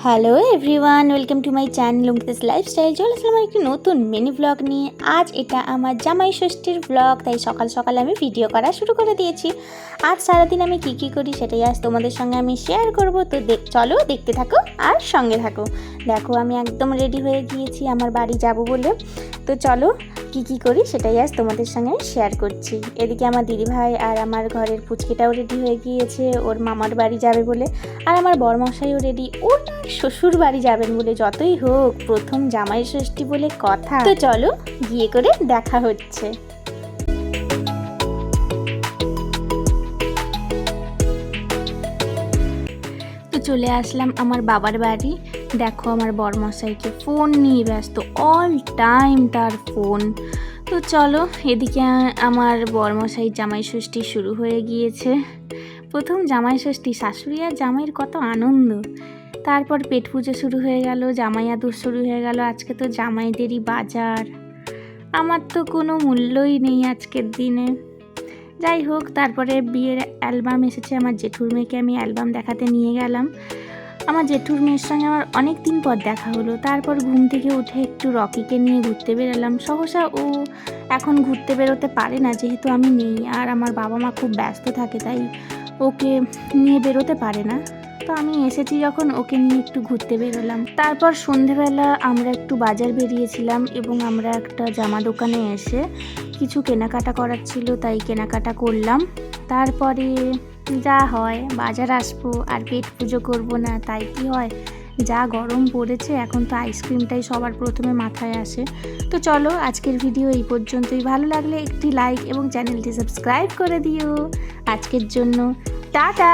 Hello everyone, welcome to my channel Ankita's lifestyle. চলে আসলাম একটি নতুন মিনি ব্লগ নিয়ে। আজ এটা আমার জামাই ষষ্ঠীর ব্লগ, তাই সকাল সকাল আমি ভিডিও করা শুরু করে দিয়েছি। আজ সারাদিন আমি কী করি সেটাই আজ তোমাদের সঙ্গে আমি শেয়ার করব। তো চলো দেখতে থাকো আর সঙ্গে থাকো। দেখো আমি একদম রেডি হয়ে গিয়েছি আমার বাড়ি যাব বলে। তো চলো কী করি সেটাই আজ তোমাদের সঙ্গে শেয়ার করছি। এদিকে আমার দিদিভাই আর আমার ঘরের পুচকিটাও রেডি হয়ে গিয়েছে ওর মামার বাড়ি যাবে বলে, আর আমার বরমশাইও রেডি, ওর শ্বশুর বাড়ি যাবেন বলে। যতই হোক প্রথম জামাই ষষ্ঠী বলে কথা। তো চলো গিয়ে করে দেখা হচ্ছে। তো চলে আসলাম আমার বাবার বাড়ি। দেখো আমার বরমশাইকে ফোন নিয়ে ব্যস্ত, অল টাইম তার ফোন। তো চলো এদিকে আমার বরমশাই জামাই ষষ্ঠী শুরু হয়ে গিয়েছে। প্রথম জামাই ষষ্ঠী, শাশুড়ি আর জামাইয়ের কত আনন্দ। তারপর পেট পুজো শুরু হয়ে গেল, জামাই আদর শুরু হয়ে গেল। আজকে তো জামাইদেরই বাজার, আমার তো কোনো মূল্যই নেই আজকের দিনে। যাই হোক, তারপরে বিয়ের অ্যালবাম এসেছে, আমার জেঠুর মেয়েকে আমি অ্যালবাম দেখাতে নিয়ে গেলাম। আমার জেঠুর মেয়ের সঙ্গে আমার অনেক দিন পর দেখা হলো। তারপর ঘুম থেকে উঠে একটু রকিকে নিয়ে ঘুরতে বেরোলাম। সহসা ও এখন ঘুরতে বেরোতে পারে না, যেহেতু আমি নেই আর আমার বাবা মা খুব ব্যস্ত থাকে, তাই ওকে নিয়ে বেরোতে পারে না। তো আমি এসেছি যখন ওকে নিয়ে একটু ঘুরতে বেরোলাম। তারপর সন্ধেবেলা আমরা একটু বাজার বেরিয়েছিলাম এবং আমরা একটা জামা দোকানে এসে কিছু কেনাকাটা করার ছিল, তাই কেনাকাটা করলাম। তারপরে যা হয়, বাজার আসবো আর পেট পুজো করবো না, তাই কি হয়? যা গরম পড়েছে এখন তো আইসক্রিমটাই সবার প্রথমে মাথায় আসে। তো চলো আজকের ভিডিও এই পর্যন্তই। ভালো লাগলে একটি লাইক এবং চ্যানেলটি সাবস্ক্রাইব করে দিও। আজকের জন্য টাটা।